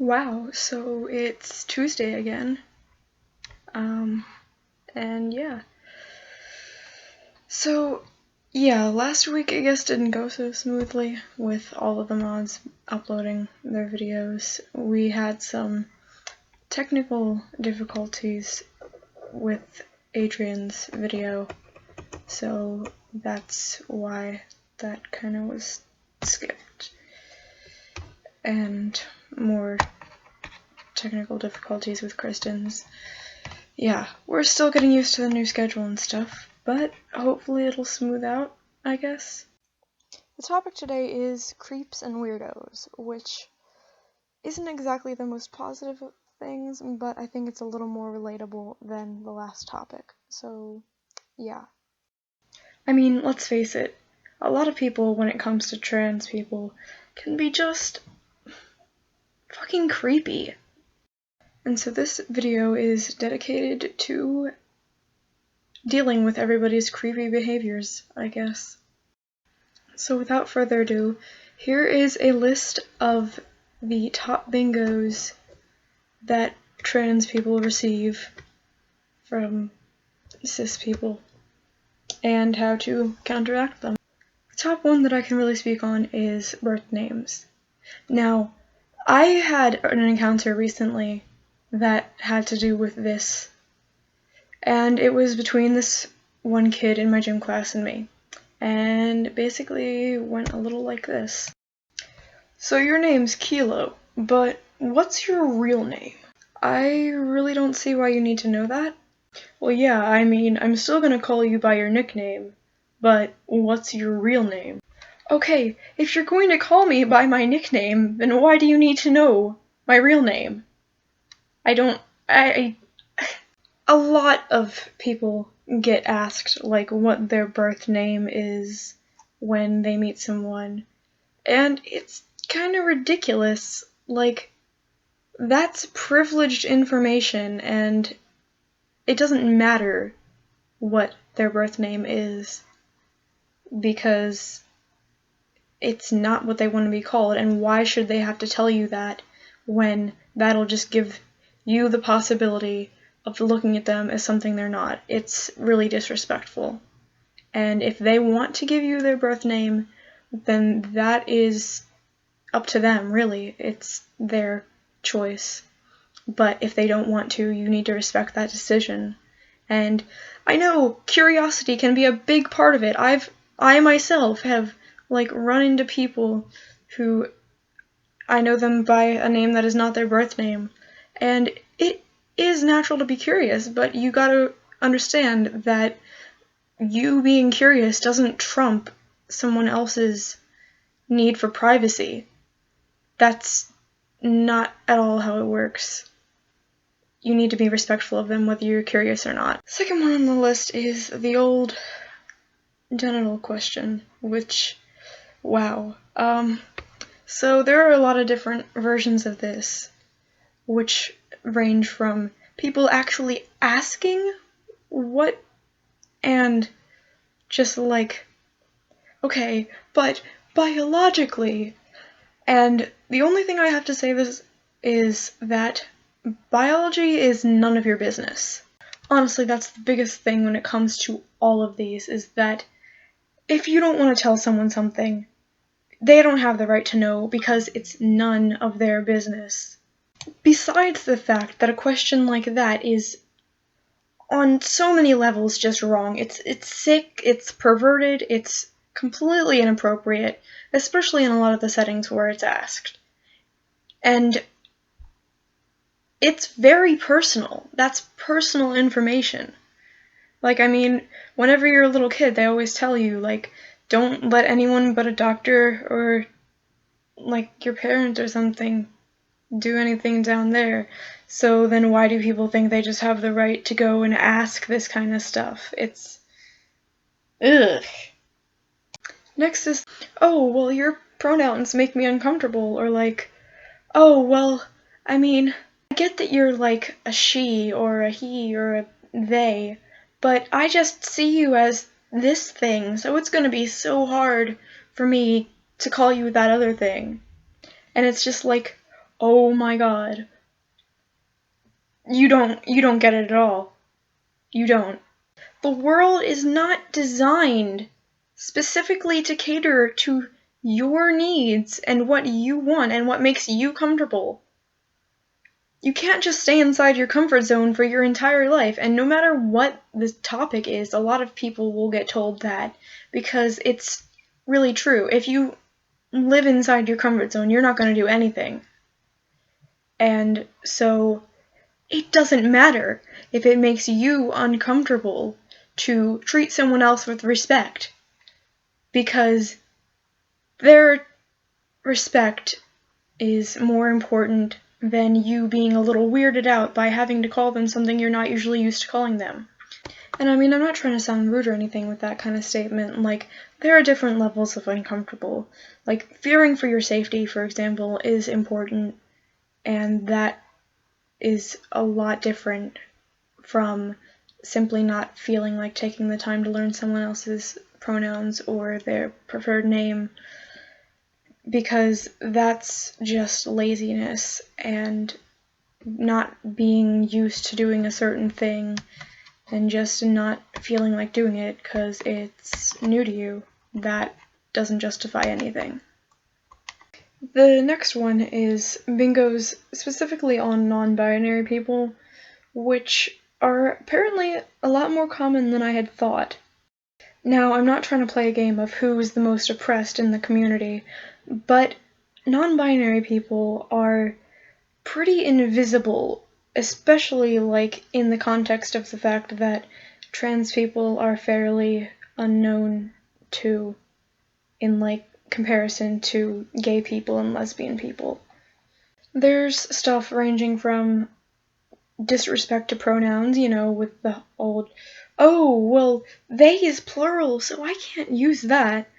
Wow, so it's Tuesday again. And yeah. So, yeah, last week I guess didn't go so smoothly with all of the mods uploading their videos. We had some technical difficulties with Adrian's video, so that's why that kind of was skipped. And more technical difficulties with Kristen's. Yeah, we're still getting used to the new schedule and stuff, but hopefully it'll smooth out, I guess. The topic today is creeps and weirdos, which isn't exactly the most positive of things, but I think it's a little more relatable than the last topic, so yeah. I mean, let's face it, a lot of people, when it comes to trans people, can be just fucking creepy. And so this video is dedicated to dealing with everybody's creepy behaviors, I guess. So without further ado, here is a list of the top bingos that trans people receive from cis people and how to counteract them. The top one that I can really speak on is birth names. Now, I had an encounter recently that had to do with this, and it was between this one kid in my gym class and me, and basically went a little like this. So your name's Kilo, but what's your real name? I really don't see why you need to know that. Well, yeah, I mean, I'm still gonna call you by your nickname, but what's your real name? Okay, if you're going to call me by my nickname, then why do you need to know my real name? A lot of people get asked, like, what their birth name is when they meet someone, and it's kind of ridiculous. Like, that's privileged information, and it doesn't matter what their birth name is, because it's not what they want to be called, and why should they have to tell you that when that'll just give you the possibility of looking at them as something they're not? It's really disrespectful. And if they want to give you their birth name, then that is up to them, really. It's their choice. But if they don't want to, you need to respect that decision. And I know curiosity can be a big part of it. I myself have run into people who I know them by a name that is not their birth name, and it is natural to be curious, but you gotta understand that you being curious doesn't trump someone else's need for privacy. That's not at all how it works. You need to be respectful of them whether you're curious or not. Second one on the list is the old genital question, which, wow. So there are a lot of different versions of this, which range from people actually asking what, and just like, okay, but biologically. And the only thing I have to say this is that biology is none of your business. Honestly, that's the biggest thing when it comes to all of these, is that if you don't want to tell someone something, they don't have the right to know, because it's none of their business. Besides the fact that a question like that is on so many levels just wrong. It's sick, it's perverted, it's completely inappropriate, especially in a lot of the settings where it's asked. And it's very personal. That's personal information. I mean, whenever you're a little kid, they always tell you, don't let anyone but a doctor or, your parents or something do anything down there. So then why do people think they just have the right to go and ask this kind of stuff? It's... ugh. Next is, oh, well, your pronouns make me uncomfortable, or oh, well, I mean, I get that you're a she or a he or a they, but I just see you as this thing, so it's gonna be so hard for me to call you that other thing. And it's just oh my god. You don't get it at all. You don't. The world is not designed specifically to cater to your needs and what you want and what makes you comfortable. You can't just stay inside your comfort zone for your entire life, and no matter what the topic is, a lot of people will get told that, because it's really true. If you live inside your comfort zone, you're not going to do anything. And so it doesn't matter if it makes you uncomfortable to treat someone else with respect, because their respect is more important than you being a little weirded out by having to call them something you're not usually used to calling them. And I mean, I'm not trying to sound rude or anything with that kind of statement. Like, there are different levels of uncomfortable. Like, fearing for your safety, for example, is important, and that is a lot different from simply not feeling like taking the time to learn someone else's pronouns or their preferred name, because that's just laziness and not being used to doing a certain thing and just not feeling like doing it because it's new to you. That doesn't justify anything. The next one is bingos specifically on non-binary people, which are apparently a lot more common than I had thought. Now, I'm not trying to play a game of who is the most oppressed in the community, but non-binary people are pretty invisible, especially like in the context of the fact that trans people are fairly unknown to, in like comparison to gay people and lesbian people. There's stuff ranging from disrespect to pronouns, with the old, oh, well, they is plural, so I can't use that.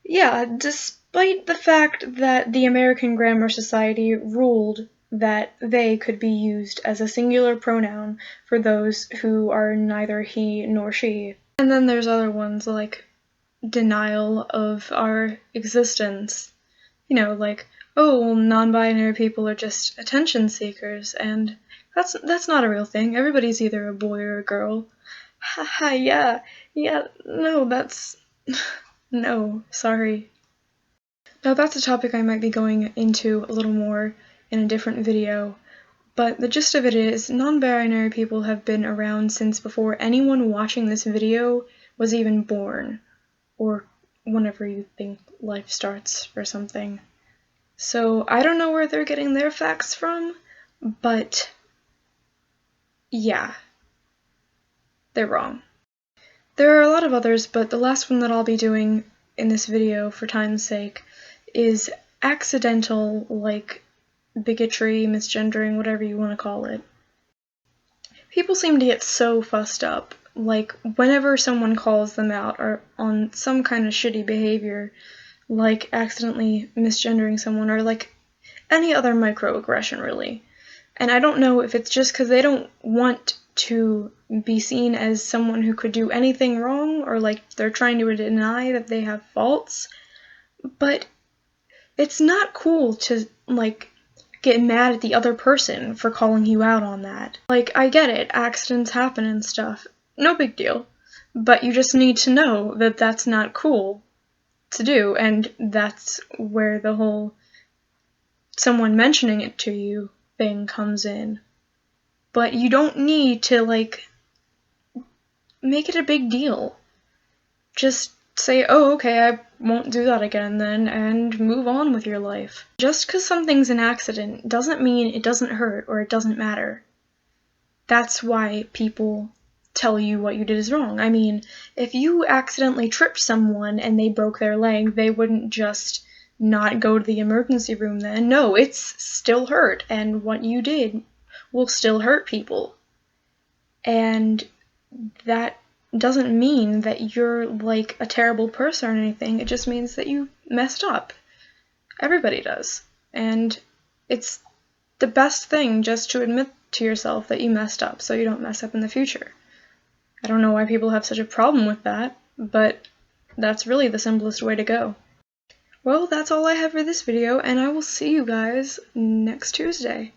Yeah, despite the fact that the American Grammar Society ruled that they could be used as a singular pronoun for those who are neither he nor she. And then there's other ones like denial of our existence. Like, oh, well, non-binary people are just attention seekers, and that's not a real thing. Everybody's either a boy or a girl. Haha, yeah, no, that's... no, sorry. Now that's a topic I might be going into a little more in a different video, but the gist of it is non-binary people have been around since before anyone watching this video was even born, or whenever you think life starts or something. So I don't know where they're getting their facts from, but yeah, they're wrong. There are a lot of others, but the last one that I'll be doing in this video for time's sake is accidental, like, bigotry, misgendering, whatever you want to call it. People seem to get so fussed up, like, whenever someone calls them out or on some kind of shitty behavior, like accidentally misgendering someone or like any other microaggression, really. And I don't know if it's just because they don't want to be seen as someone who could do anything wrong, or like they're trying to deny that they have faults, but it's not cool to like get mad at the other person for calling you out on that. Like, I get it, accidents happen and stuff, no big deal, but you just need to know that that's not cool to do, and that's where the whole someone mentioning it to you thing comes in. But you don't need to, like, make it a big deal. Just say, oh, okay, I won't do that again then, and move on with your life. Just because something's an accident doesn't mean it doesn't hurt or it doesn't matter. That's why people tell you what you did is wrong. I mean, if you accidentally tripped someone and they broke their leg, they wouldn't just not go to the emergency room then. No, it's still hurt, and what you did will still hurt people. And that doesn't mean that you're like a terrible person or anything. It just means that you messed up. Everybody does. And it's the best thing just to admit to yourself that you messed up so you don't mess up in the future. I don't know why people have such a problem with that, but that's really the simplest way to go. Well, that's all I have for this video, and I will see you guys next Tuesday.